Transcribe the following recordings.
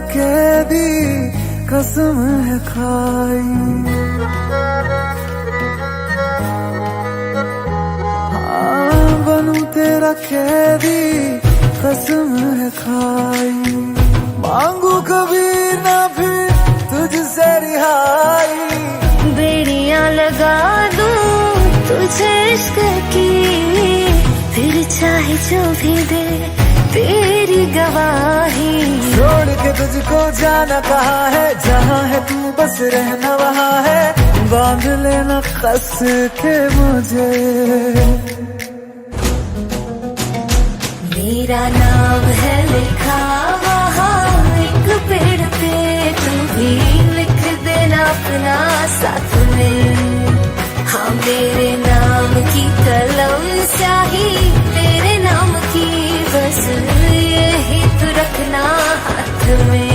कैदी कसम है खाई। हाँ बनूं तेरा कैदी कसम है खाई। मांगू कभी ना फिर तुझसे रिहाई। बेड़ियां लगा दूं तुझे इश्क की, फिर चाहे जो भी दे तेरी गवाही। छोड़ के तुझको जाना कहाँ है, जहाँ है तू बस रहना वहाँ है। बांध लेना कस के मुझे। मेरा नाम है लिखा वहाँ एक पेड़ पे, तू भी लिख देना अपना साथ में। हाँ मेरे नाम की कलम स्याही तेरे नाम की, बस यही तो रखना हाथ में।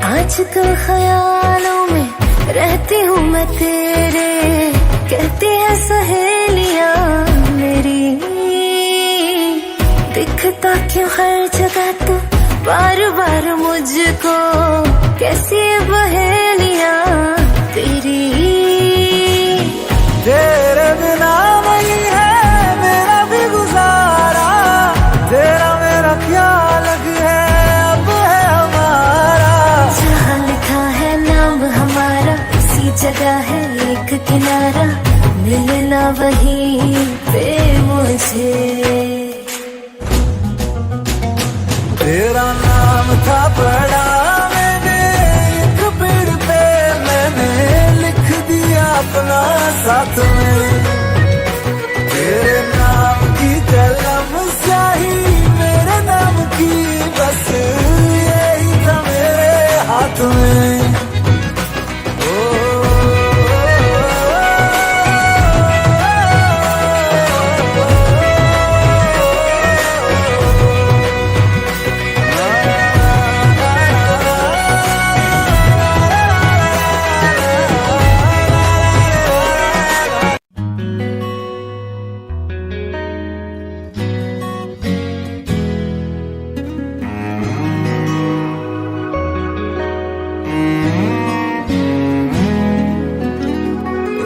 आजकल ख्यालों में रहती हूँ मैं तेरे, कहती है सहेलियां मेरी। दिखता क्यों हर जगह तू बार बार मुझको, कैसी पहेलियां तेरी। तेरे बिना नहीं है मेरा भी गुजारा, तेरा मेरा क्या लग है अब है हमारा। जहाँ लिखा है नाम हमारा उसी जगह है एक किनारा, मिलना वहीं पे मुझे। तेरा नाम था पढ़ा मैंने एक पेड़ पे, मैंने लिख दिया अपना साथ में। तेरे नाम की कलम स्याही मेरे नाम की, बस यही था मेरे हाथ में।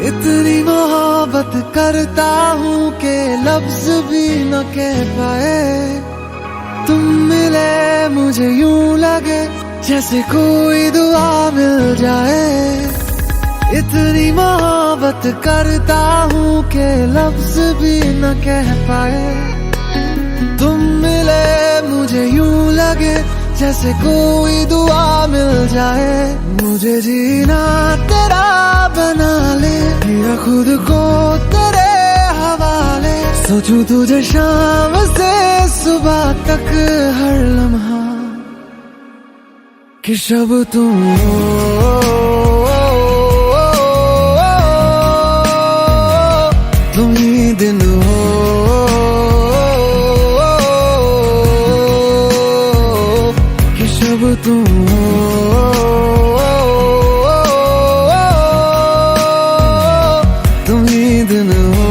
इतनी मोहब्बत करता हूँ कि लफ्ज भी न कह पाए। तुम मिले मुझे यूं लगे जैसे कोई दुआ मिल जाए। इतनी मोहब्बत करता हूँ कि लफ्ज भी न कह पाए। तुम मिले मुझे यूं लगे जैसे कोई दुआ मिल जाए। मुझे जीना तेरा बना ले, मेरा खुद को तेरे हवाले। सोचूं तुझे शाम से सुबह तक हर लम्हा, कि शब तुम हो तुम ही दिन हो, कि शब तुम हो तुम ही दिन हो।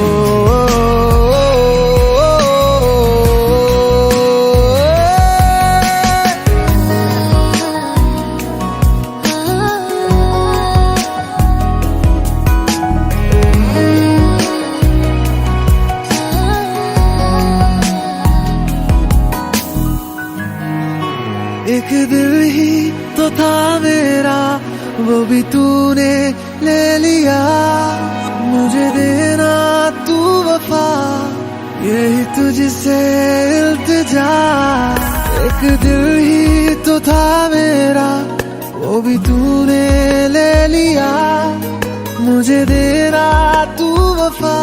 एक दिल ही तो था मेरा, वो भी तूने ले लिया। मुझे देना तू वफा, यही तुझसे इल्तिजा। एक दिल ही तो था मेरा, वो भी तूने ले लिया। मुझे देना तू वफा,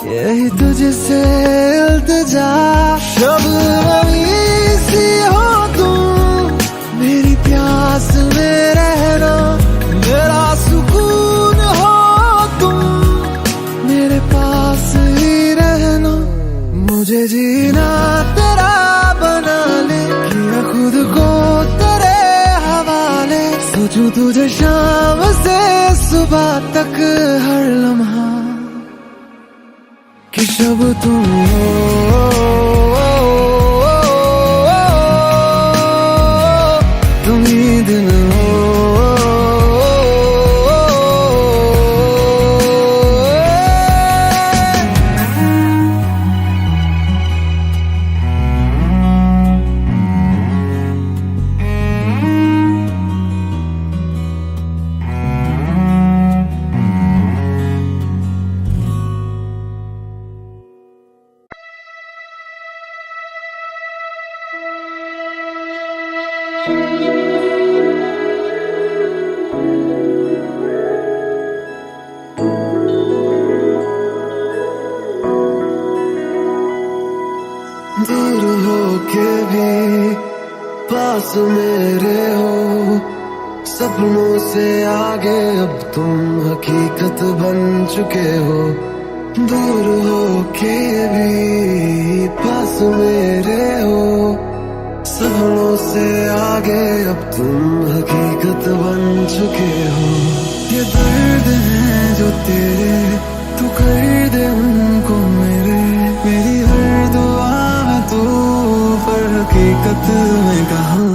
यही तुझसे इल्तिजा। शब सी हो तुम, मेरी प्यास में रहना, मेरा ये जीना तेरा बना ले, किया खुद को तेरे हवाले। सोचूं तुझे शाम से सुबह तक हर लम्हा, कि शब तुम हो, तुम ही दिन हो। दूर हो के भी पास मेरे हो, सपनों से आगे अब तुम हकीकत बन चुके हो। दूर हो के भी पास मेरे हो, सपनों से आगे अब तुम हकीकत बन चुके हो। ये दर्द है जो तेरे, तू कर दे उनको मेरे। मेरी हर दुआ में तू, पर हकीकत में कहाँ।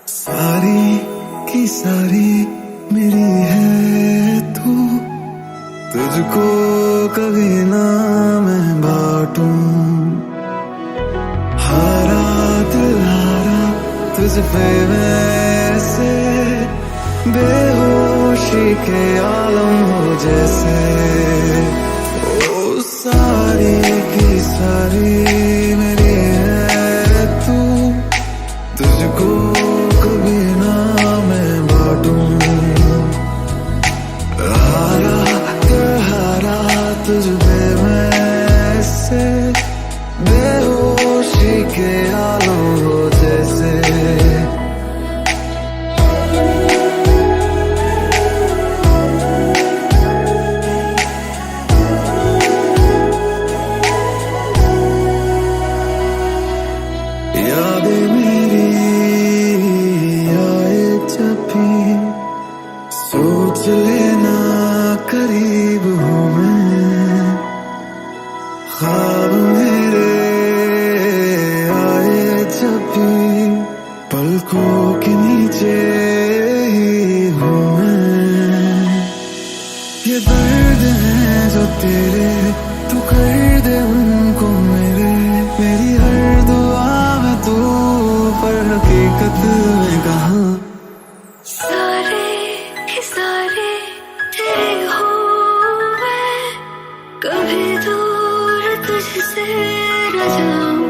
सारी की सारी मेरी है तू, तुझको कभी ना मैं बांटूं। हारा दिल हारा तुझ पे वैसे, बेहोशी के आलम हो जैसे। ओ सारी की सारी मेरी है तू, तुझको कभी ना मैं बांटूं। हारा तुझ पे वैसे, बेहोशी के आलम हो जैसे। यादें मेरी आए जब भी, सोच लेना करीब हूँ मैं। ख्वाब मेरे आए जब भी, पलकों के नीचे ही हूँ मैं। ये दर्द है जो तेरे, तू कर दे उनको मेरे। मेरी हर दुआ में तू, पर हकीकत में कहाँ। सारे के सारे तेरे हो मैं, कभी दूर तुझसे न जाऊं।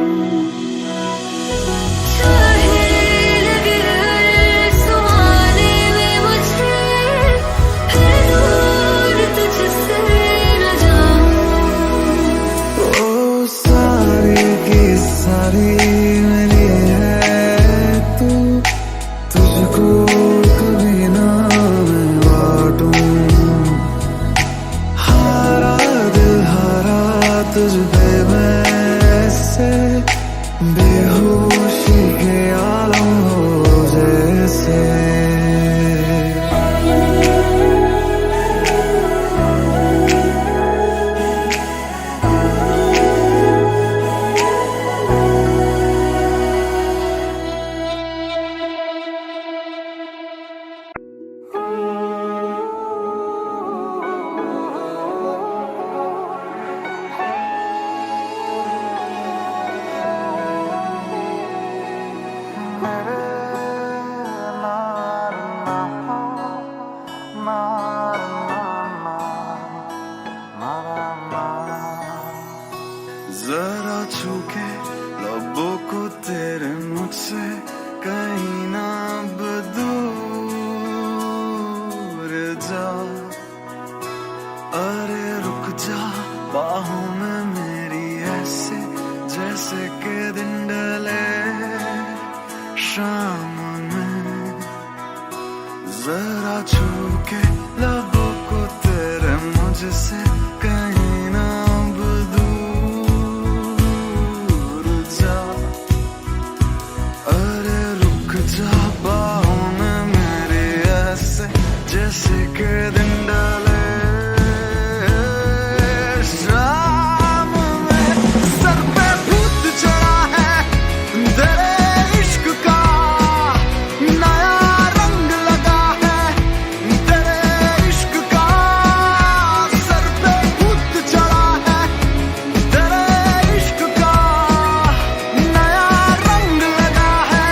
चाहे लगे हर सुहाने में मुझे, फिर दूर तुझसे न जाऊं। ओ सारी की सारी मेरी है तू, तुझको कभी ना मैं बांटूं। हारा दिल हारा तुझ पे वैसे, बेहोशी के आलम हो जैसे। जरा छू के लबों को तेरे मुझसे, कहीं ना अब दूर जा। अरे रुक जा बाहों में मेरी ऐसे, जैसे के दिन ढले शाम में। जरा छू के लबों को तेरे मुझसे, कहीं ना अब दूर के दिन डाले शाम में सर पे भूत चढ़ा है तेरे इश्क का नया रंग लगा है तेरे इश्क का सर पे भूत चढ़ा है तेरे इश्क का नया रंग लगा है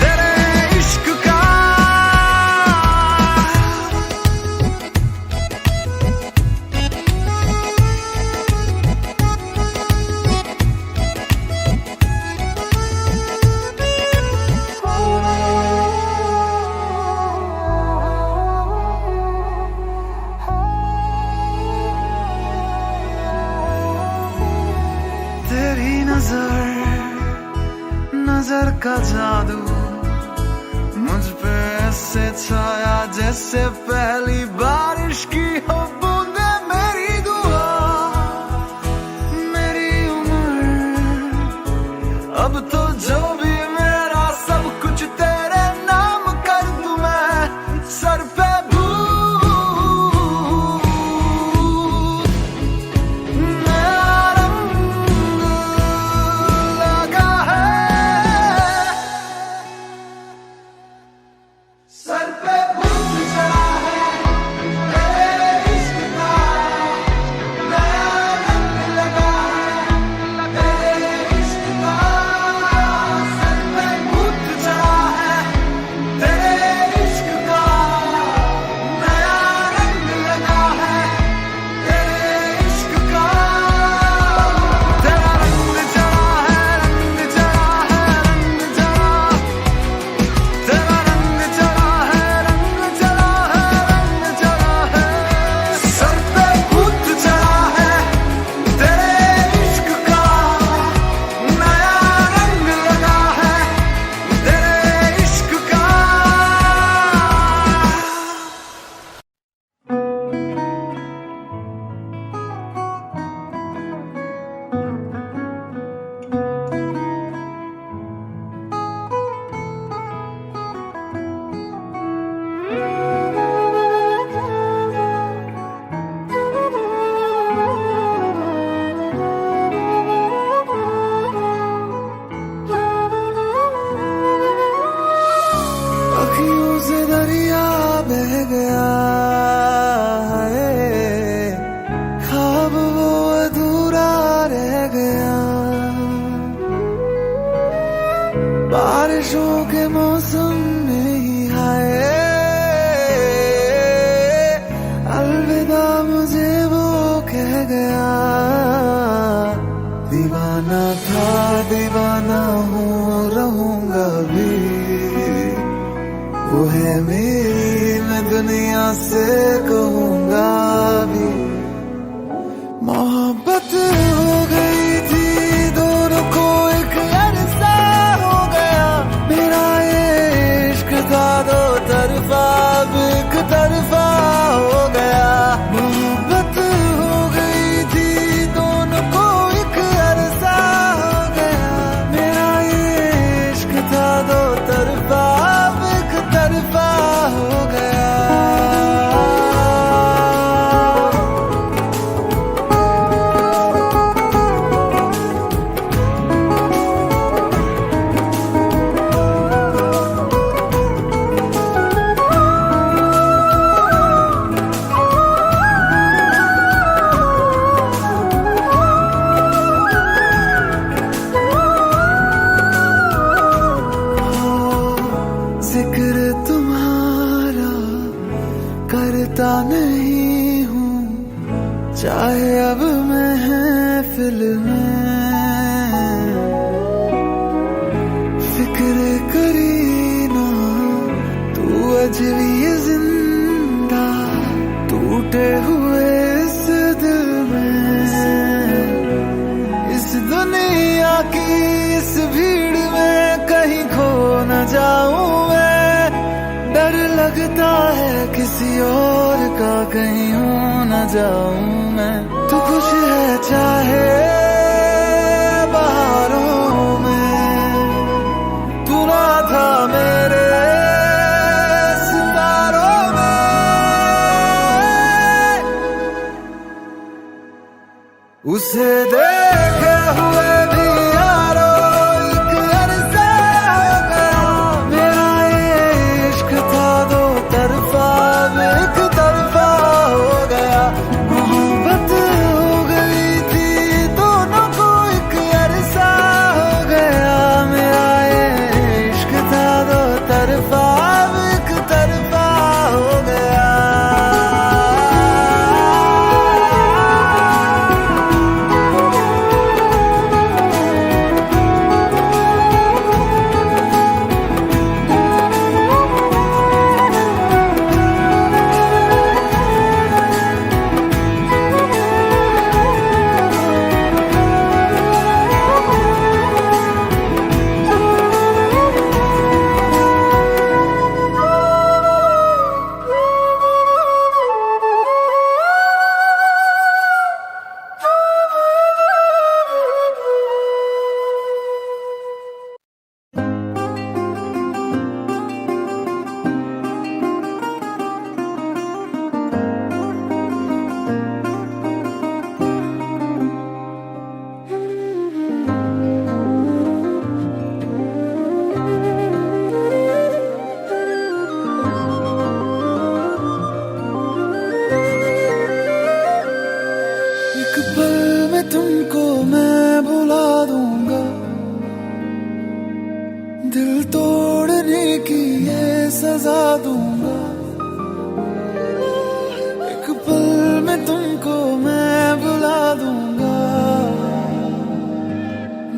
तेरे इश्क का तेरी नजर का जादू मुझ पे ऐसे छाया जैसे पहली बारिश की हो बूंदे मेरी दुआ मेरी उम्र अब तो जो भी मेरा सब कुछ तेरे नाम कर दूं मैं सर पे भूत नया रंग लगा है सर पे भूत चढ़ा है तेरे इश्क का नया रंग लगा है तेरे इश्क का सर पे भूत चढ़ा है तेरे इश्क का नया रंग लगा है तेरे इश्क का तेरा रंग चढ़ा है रंग चढ़ा है रंग चढ़ा तेरा रंग चढ़ा है रंग चढ़ा है रंग चढ़ा है सर पे भूत चढ़ा है तेरे इश्क का नया रंग लगा है तेरे इश्क का अखियों से दरिया बह गया है ख्वाब वो अधूरा रह गया बारिशों के मौसम में ही है अलविदा मुझे वो कह गया दीवाना था दीवाना हूँ रहूंगा भी वो है मेरी मैं दुनिया से कहूंगा भी मोहब्बत हो गई थी दोनों को एक अरसा हो गया मेरा ये इश्क था दो तरफा अब एक तरफा हो गया मोहब्बत हो गई थी दोनों को एक अरसा हो गया मेरा ये इश्क था दो तरफा अब एक तरफा हो गया जिक्र तुम्हारा करता नहीं हूँ चाहे अब महफिल में फिक्र करी ना तू अजवी ये जिंदा टूटे हुए इस दिल में इस दुनिया की इस भीड़ में कहीं खो न जाऊं मैं डर लगता है किसी और का कहीं हो न जाऊं मैं तू खुश है चाहे बहारों में तू ना था मेरे सितारों में उसे देखे हुए भी यारो एक अरसा हो गया। मेरा ये इश्क था दो तरफा, एक तरफा हो गया। मोहब्बत हो गई थी दोनों को एक अरसा हो गया। मेरा ये इश्क था दो तरफा, एक तरफा हो गया। एक पल में तुमको मैं भुला दूंगा, दिल तोड़ने की ये सजा दूंगा। एक पल में तुमको मैं भुला दूंगा,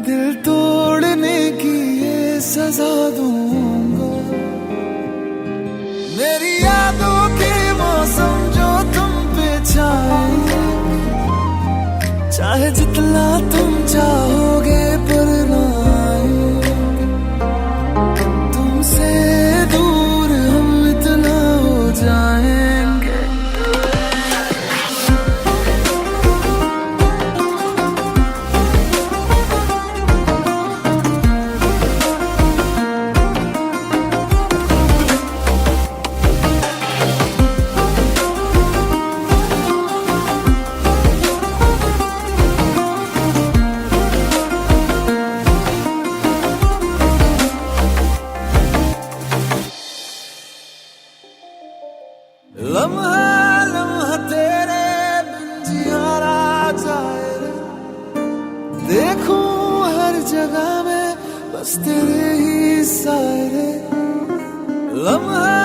दिल तोड़ने की ये सजा दूंगा। मेरी यादों के मौसम जो तुम पे छाए, चाहे जितना तुम चाहोगे पर ना आएंगे। तुमसे दूर हम इतना हो जाएंगे। लम्हा लम्हा तेरे बिन जियारा जाए रे। देखूं हर जगह में बस तेरे ही साए। लम्हा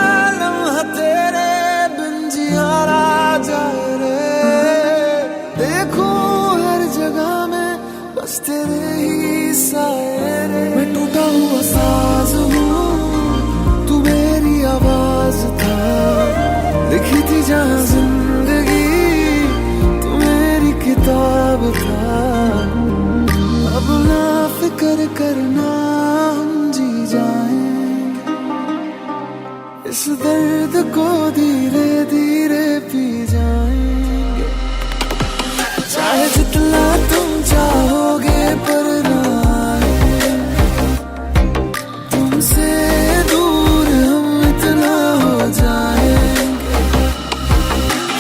लम्हा तेरे बिन जियारा जाए रे। देखूं हर जगह में बस तेरे ही साए। मैं टूटा हुआ साज हूँ, तू मेरी आवाज था। लिखी थी जहाँ जिंदगी तू मेरी किताब था। अब ना फिक्र करना हम जी जाएंगे, इस दर्द को धीरे धीरे पी जाएंगे। चाहे जितना तुम चाहोगे पर ना आएंगे। तुमसे दूर हम इतना हो जाएंगे।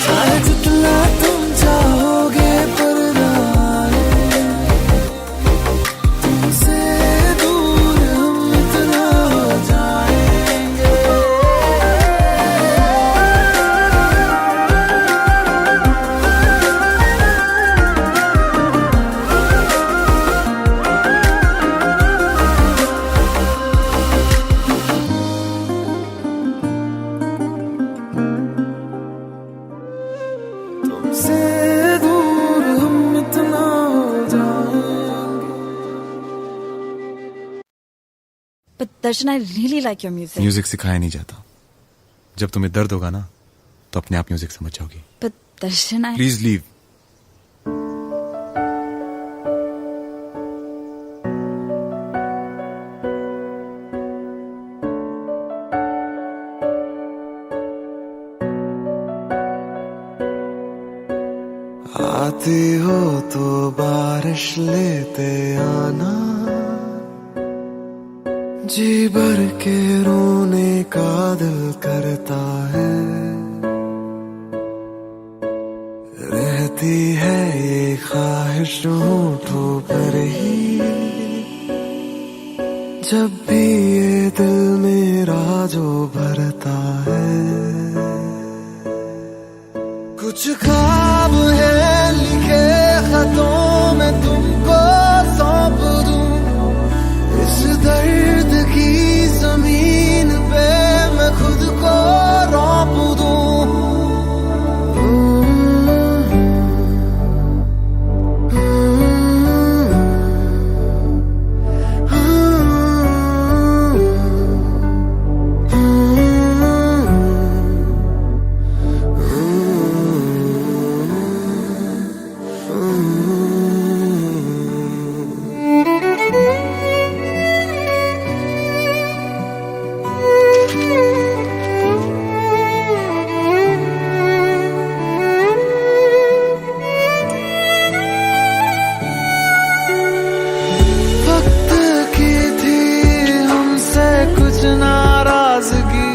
चाहे जितना तुम चाहोगे पर ना आएंगे। तुमसे दूर हम इतना हो जाएंगे। तुमसे दूर हम इतना हो जाएंगे। But Darshan, I really like your music. Music सिखाया नहीं जाता। जब तुम्हें दर्द होगा ना तो अपने आप म्यूजिक समझ जाओगी। But Darshan, I... please leave. आती हो तो बारिश लेते आना, जी भर के रोने का दिल करता है। रहती है ये ख्वाहिश होठों पर ही, जब भी ये दिल मेरा जो भरता है। कुछ ख्वाब है लिखे खतों में तुमको सौंप दूं, इस दर्द की जमीन पे मैं खुद को रौंप दूं। नाराजगी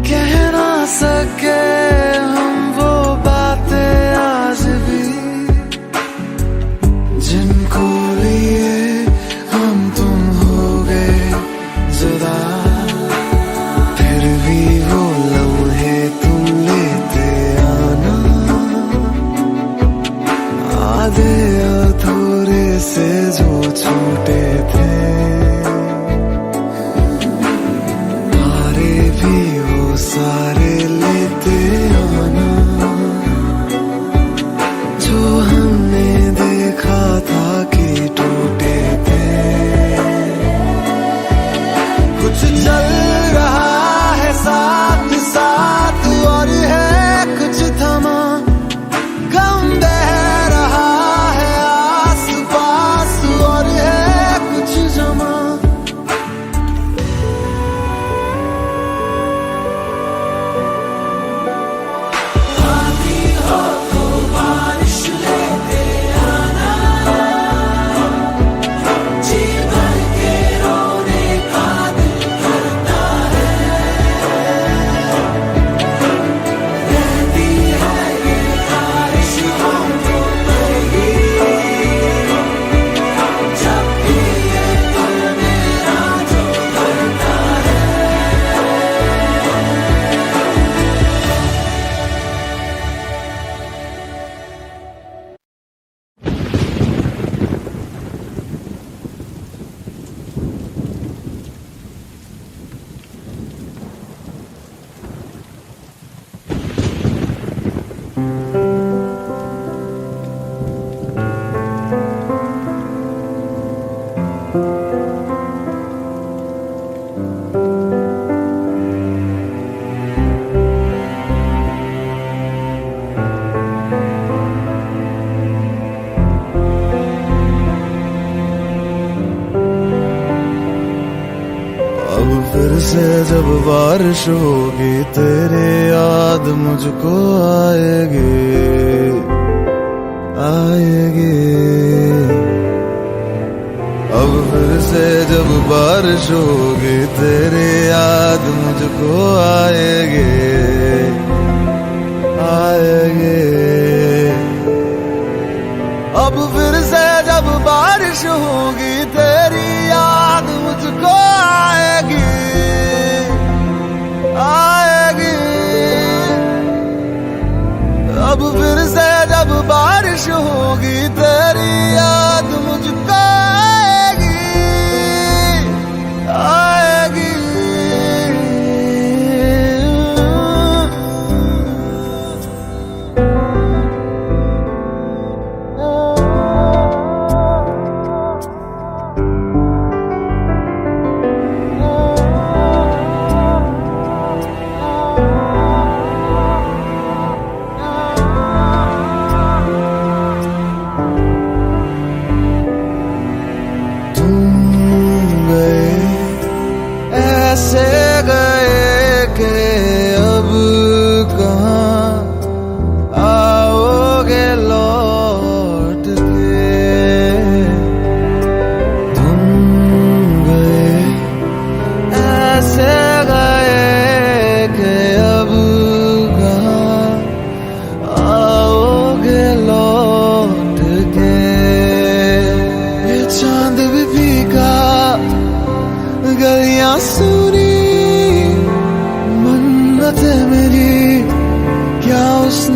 कह ना सके हम वो बातें आज भी, जिनको लिए हम तुम हो गए जुदा। फिर भी वो लम्हे तुम लेते आना, आधे अधूरे से जो छूटे थे, सारे लेते आना। जो हमने देखा था कि टूटे थे, कुछ चल रहा है साथ साथ और है कुछ थमा, गम बह रहा है आस पास और है कुछ जमा। फिर से जब बारिश होगी तेरे याद मुझको आएगी आएगी। अब फिर से जब बारिश होगी तेरे याद मुझको आएगी आएगी। अब फिर से जब बारिश होगी तेरी याद मुझको आएगी आएगी। अब फिर से जब बारिश होगी तेरी याद मुझको आएगी आएगी।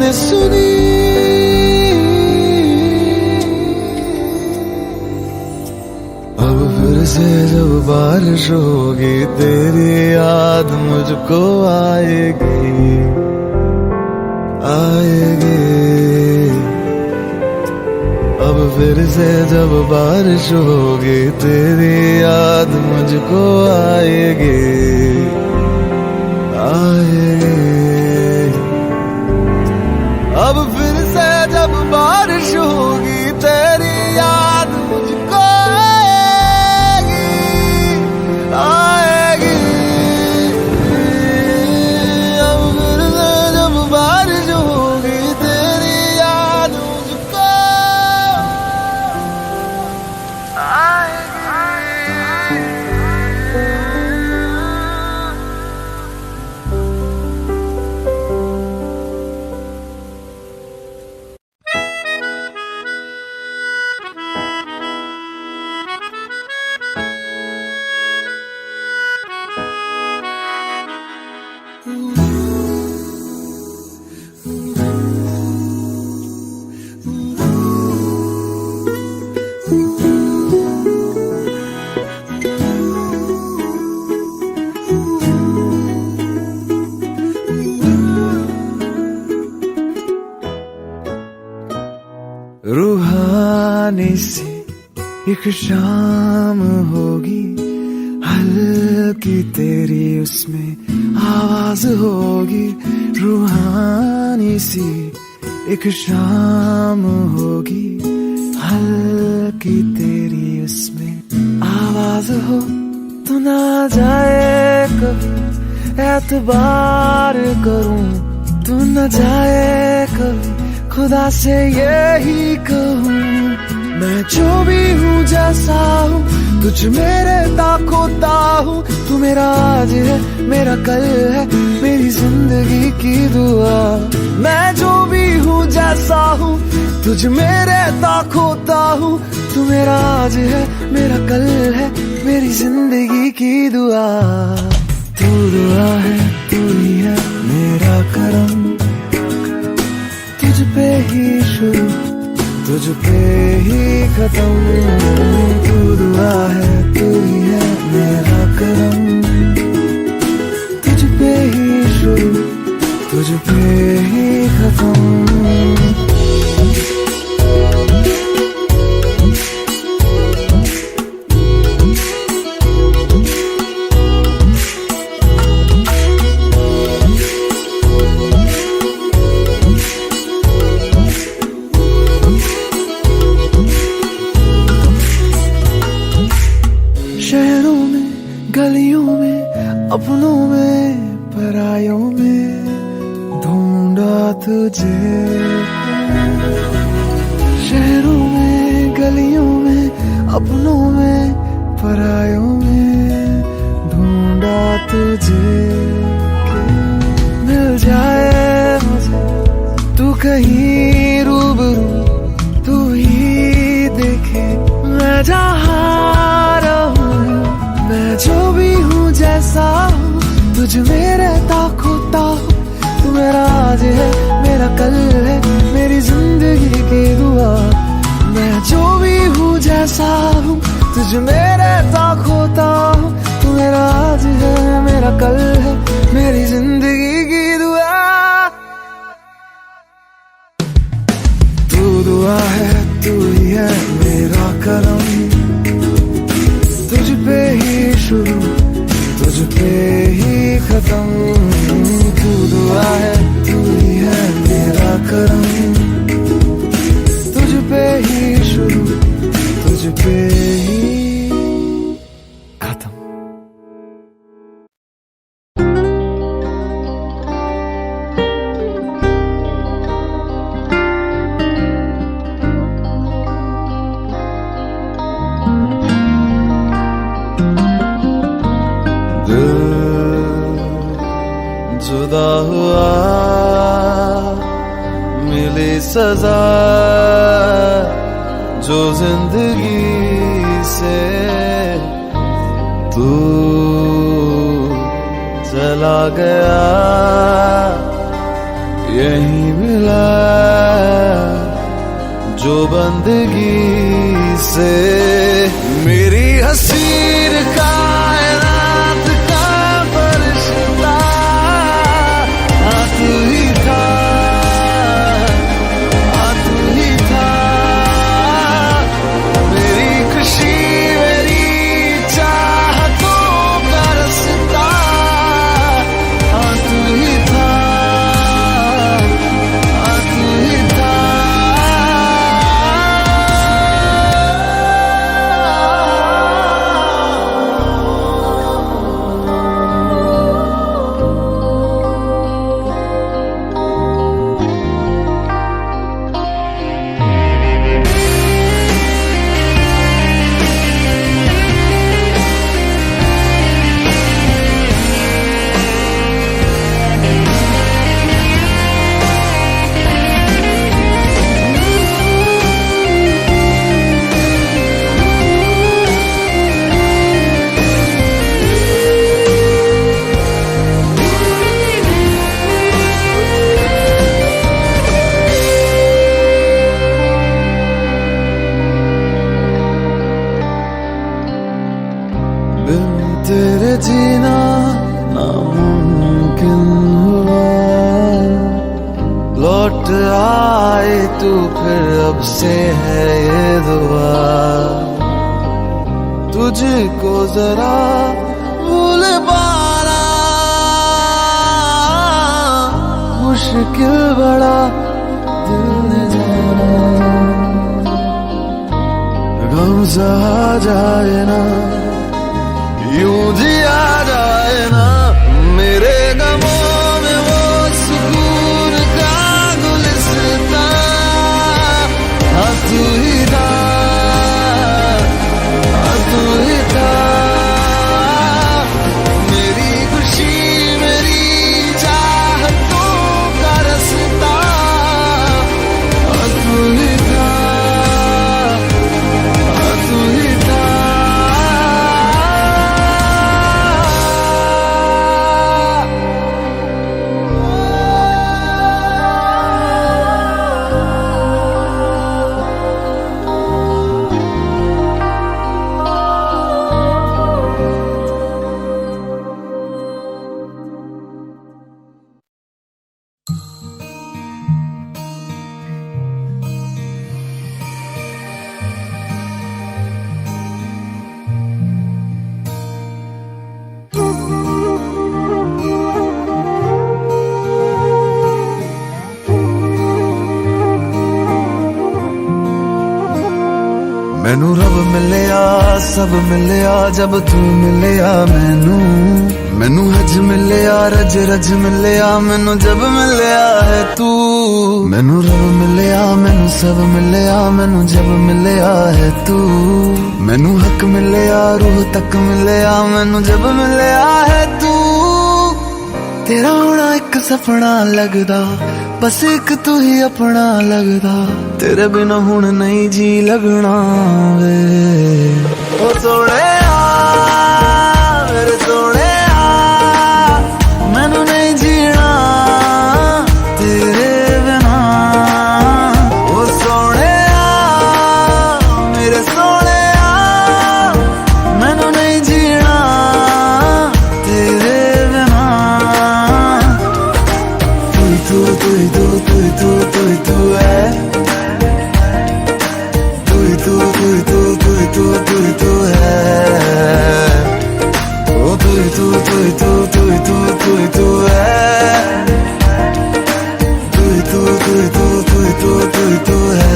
मैंने सुनी। अब फिर से जब बारिश होगी तेरी याद मुझको आएगी आएगी। अब फिर से जब बारिश होगी तेरी याद मुझको आएगी आएगी। अब फिर से जब बारिश होगी तेरी याद मुझको आएगी आएगी। अब फिर से जब बारिश होगी तेरी याद मुझको रूहानी सी एक शाम होगी, हल्की तेरी उसमें आवाज होगी। रूहानी सी एक शाम होगी, हल्की तेरी उसमें आवाज हो। तू ना जाए कभी एतबार करूं, तू न जाए कभी खुदा से यही कहूँ। मैं जो भी हूँ जैसा हूँ तुझ में रहता खोता हूँ। तू मेरा आज है मेरा कल है मेरी जिंदगी की दुआ। मैं जो भी हूँ जैसा हूँ तुझ में रहता खोता हूँ। तू मेरा आज है मेरा कल है मेरी जिंदगी की दुआ। तू दुआ है तू ही है मेरा करम, तुझ पे ही शुरू तुझ पे ही खत्म। तू दुआ है तू ही है मेरा करम, तुझ पे ही शुरू तुझ पे ही खत्म। शहरों में गलियों में अपनों में परायों में ढूंढा तुझे। शहरों में गलियों में अपनों में परायों में ढूंढा तुझे। मिल जाए मुझे तू कहीं रूबरू, तू ही देखे मैं जहाँ मैं जो भी हूँ जैसा हूँ तुझ में रहता खोता हूँ। तू मेरा आज है मेरा कल है मेरी जिंदगी की दुआ। मैं जो भी हूँ जैसा हूँ तुझ में रहता खोता हूँ। तू मेरा आज है मेरा कल है मेरी जिंदगी की दुआ। तू दुआ है तू ही है मेरा करम, तुझ पे ही शुरू तुझ पे ही खत्म। तू दुआ है तू ही है मेरा करम, तुझ पे ही शुरू तुझ पे ही खत्म। जुदा हुआ मिली सजा जो जिंदगी से तू चला गया। यही मिला जो बंदगी से मेरी हसीन कायनात का फरिश्ता तू ही था, तू ही था। मेरी खुशी मेरी चाहतों का रास्ता तू ही था, तू ही था। बिन तेरे जीना नामुमकिन हुआ, लौट आए तू फिर अब से है ये दुआ। तुझको जरा भूल पाना मुश्किल बड़ा दिल ने जाना। गम सहा जाए ना यूं जिया जाए ना, मेरे गमों में वो सुकून का गुलिस्तां तू ही था, तू ही था। मेरी खुशी मेरी चाहतों का रास्ता तू ही था, तू ही था। मैनू रब मिलिया सब मिलिया जब तू मिलिया मैनू हज मिलिया रज रज मिलिया मैनू जब मिलिया है तू। मैनू रब मिलिया मैनू सब मिलिया मैनू जब मिलिया है तू। मैनू हक मिलिया रूह तक मिलिया मैनू जब मिलिया है तू। तेरा होना एक सपना लगदा बस एक तू ही अपना लगदा। तेरे बिना हुण नहीं जी लगना वे ओ सोने मेरे सोने मैनू नहीं जीना तेरे बिना। ओ सोने मेरे सोने मैनू नहीं जीना तेरे बिना। तू है तू है ओ तू है तू है।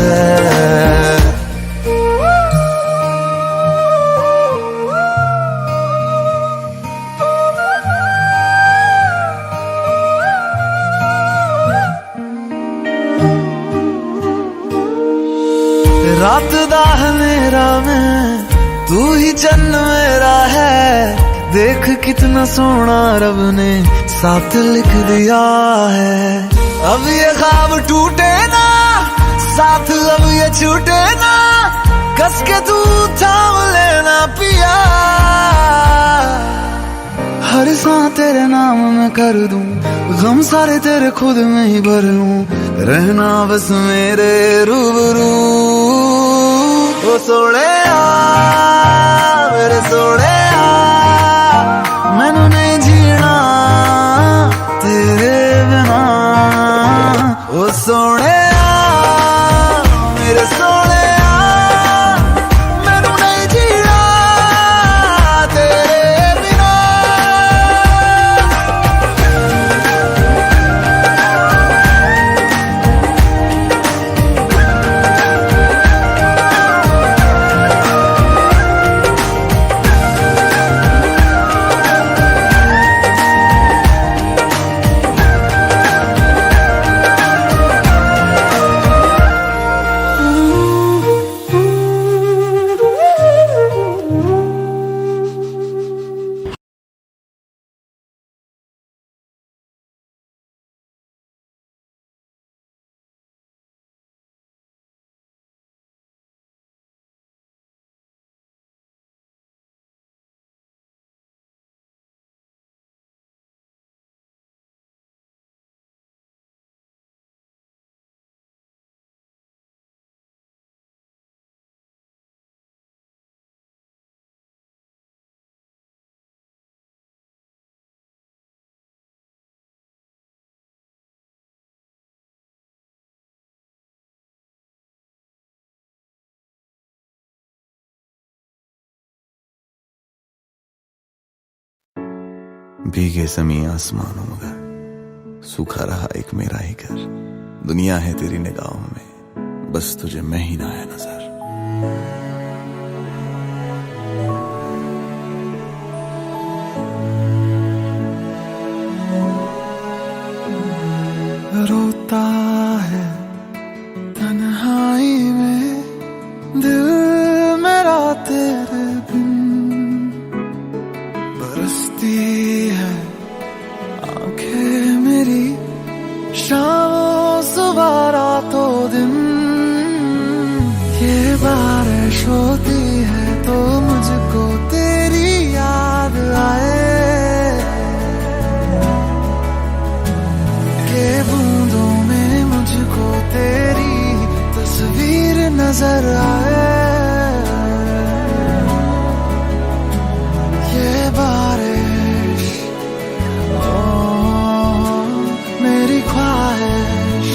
रात दा हनेरा में तू ही चन्न मेरा है। देख कितना सोना रब ने साथ लिख दिया है। अब ये ख्वाब टूटे ना साथ अब ये छूटे ना। कस के तू थाम लेना पिया हर सांस तेरे नाम में कर दूं, गम सारे तेरे खुद में ही भर लूं, रहना बस मेरे रूबरू। ओ सोने मेरे सोने मैनू नहीं जीना तेरे बिना। ओ सोने मेरे सोने मैनू नहीं जीना तेरे बिना। भीगे ज़मीं आसमानों मगर सूखा रहा एक मेरा ही घर। दुनिया है तेरी निगाहों में, बस तुझे मैं ही ना आया नजर। रोता है तन्हाई में दिल मेरा तेरे बिन, बरसती है आंखें मेरी शामों सुबह रातों दिन। ये बारिश होती है तो मुझको तेरी याद आए, के बूंदों में मुझको तेरी तस्वीर नजर आए। ये बारिश मेरी ख्वाहिश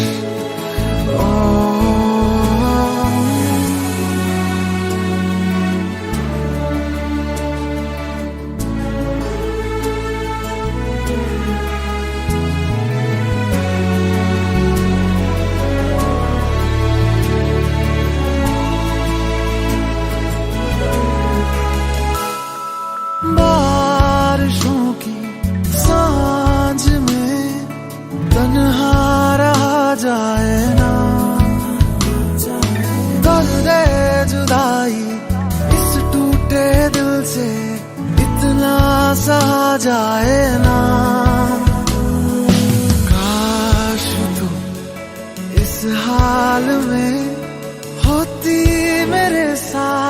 बारिशों की सांझ में तन्हा रहा जाए ना, दर्द जुदाई इस टूटे दिल से इतना सहा जाए ना। काश तू इस हाल में होती मेरे साथ,